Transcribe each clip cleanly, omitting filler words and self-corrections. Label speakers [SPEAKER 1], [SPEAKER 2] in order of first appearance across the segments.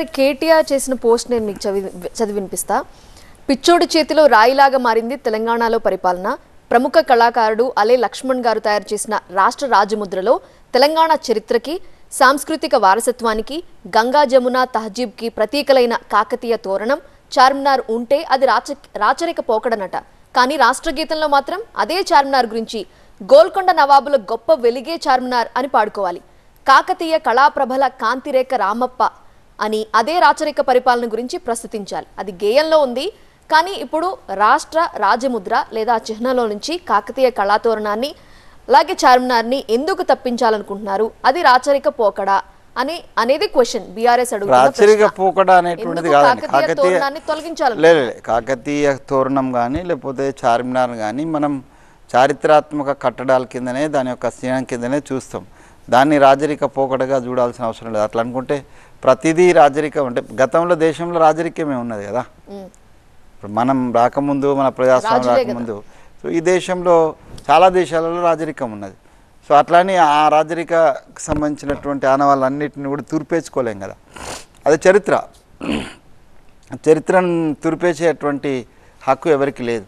[SPEAKER 1] ఒకసారి కేటీఆర్ చేసిన పోస్ట్ నేను మీకు చదివి వినిపిస్తా. పిచ్చోడి చేతిలో రాయిలాగా మారింది తెలంగాణలో పరిపాలన. ప్రముఖ కళాకారుడు అలే లక్ష్మణ్ గారు తయారు చేసిన రాష్ట్ర రాజముద్రలో తెలంగాణ చరిత్రకి, సాంస్కృతిక వారసత్వానికి, గంగా జమున తహజీబ్కి ప్రతీకలైన కాకతీయ తోరణం చార్మినార్ ఉంటే అది రాచరిక పోకడనట. కానీ రాష్ట్ర గీతంలో మాత్రం అదే చార్మినార్ గురించి గోల్కొండ నవాబుల గొప్ప వెలిగే చార్మినార్ అని పాడుకోవాలి. కాకతీయ కళాప్రభల కాంతిరేఖ రామప్ప అని అదే రాచరిక పరిపాలన గురించి ప్రస్తుతించాలి. అది గేయంలో ఉంది. కానీ ఇప్పుడు రాష్ట్ర రాజముద్ర లేదా చిహ్నంలో నుంచి కాకతీయ కళాతోరణాన్ని అలాగే చార్మినార్ని ఎందుకు తప్పించాలనుకుంటున్నారు? అది రాచరిక పోకడా అనేది క్వశ్చన్. బీఆర్ఎస్ అడుగుతున్న
[SPEAKER 2] రాచరిక పోకడా అనేటువంటిది కాదండి. కాకతీయ తోరణం కానీ లేకపోతే చార్మినార్ కానీ మనం చారిత్రాత్మక కట్టడాల కిందనే దాని యొక్క స్నేహం కిందనే చూస్తాం. దాన్ని రాజరిక పోకడగా చూడాల్సిన అవసరం లేదు. అట్లా అనుకుంటే ప్రతిదీ రాజరికం అంటే గతంలో దేశంలో రాజరికమే ఉన్నది కదా. ఇప్పుడు మనం రాకముందు, మన ప్రజాస్వామ్యం రాకముందు సో ఈ దేశంలో చాలా దేశాలలో రాజరికం ఉన్నది. సో అట్లానే ఆ రాజరికకు సంబంధించినటువంటి ఆనవాళ్ళన్నింటినీ కూడా తూర్పేసుకోలేం కదా. అది చరిత్రను తూర్పేసేటువంటి హక్కు ఎవరికి లేదు.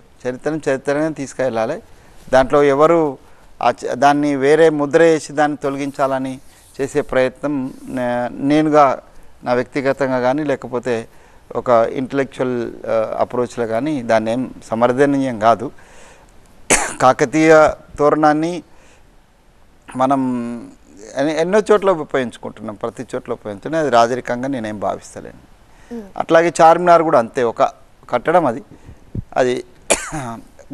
[SPEAKER 2] చరిత్రనే తీసుకెళ్ళాలి. దాంట్లో ఎవరు దాన్ని వేరే ముద్ర వేసి దాన్ని తొలగించాలని చేసే ప్రయత్నం నేనుగా నా వ్యక్తిగతంగా కానీ లేకపోతే ఒక ఇంటలెక్చువల్ అప్రోచ్లో కానీ దాన్ని ఏం సమర్థనీయం కాదు. కాకతీయ తోరణాన్ని మనం ఎన్నో చోట్ల ఉపయోగించుకుంటున్నాం, ప్రతి చోట్ల ఉపయోగించుకుని అది రాజరికంగా నేనేం భావిస్తలేను. అట్లాగే చార్మినార్ కూడా అంతే, ఒక కట్టడం. అది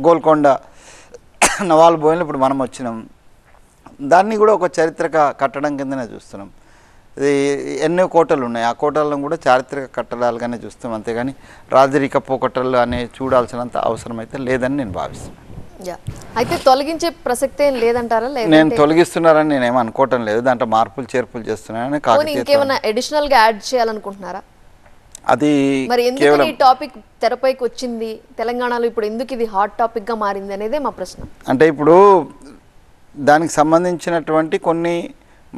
[SPEAKER 2] గోల్కొండ నవాల్ బోయిన్లో ఇప్పుడు మనం వచ్చినాం. దాన్ని కూడా ఒక చారిత్రక కట్టడం కిందనే చూస్తున్నాం. ఇది ఎన్నో కోటలు ఉన్నాయి, ఆ కోటలను కూడా చారిత్రక కట్టడాలుగానే చూస్తాం. అంతేగాని రాజరిక పోకట్టలు అనే చూడాల్సినంత అవసరం అయితే లేదని నేను భావిస్తున్నాను.
[SPEAKER 1] అయితే తొలగించే ప్రసక్తే లేదంటారా?
[SPEAKER 2] నేను తొలగిస్తున్నారని నేనేం అనుకోవటం లేదు. దాంట్లో మార్పులు చేర్పులు చేస్తున్నానని.
[SPEAKER 1] ఇంకేమైనా అడిషనల్ గా యాడ్ చేయాలనుకుంటున్నారా?
[SPEAKER 2] అది
[SPEAKER 1] మరి ఎందుకు ఈ టాపిక్ తెరపైకి వచ్చింది తెలంగాణలో, ఇప్పుడు ఎందుకు ఇది హాట్ టాపిక్ గా మారింది అనేదే మా ప్రశ్న.
[SPEAKER 2] అంటే ఇప్పుడు దానికి సంబంధించినటువంటి కొన్ని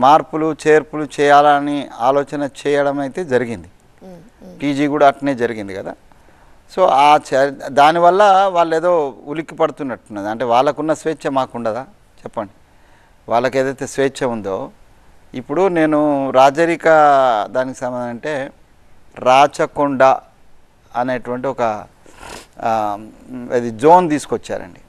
[SPEAKER 2] మార్పులు చేర్పులు చేయాలని ఆలోచన చేయడం అయితే జరిగింది. టీజీ కూడా అట్నే జరిగింది కదా. సో దానివల్ల వాళ్ళు ఏదో ఉలిక్కి పడుతున్నట్టున్నది. అంటే వాళ్ళకున్న స్వేచ్ఛ మాకుండదా చెప్పండి? వాళ్ళకి ఏదైతే స్వేచ్ఛ ఉందో, ఇప్పుడు నేను రాజరిక దానికి సంబంధం అంటే రాచకొండ అనేటువంటి ఒక అది జోన్ తీసుకొచ్చారండి.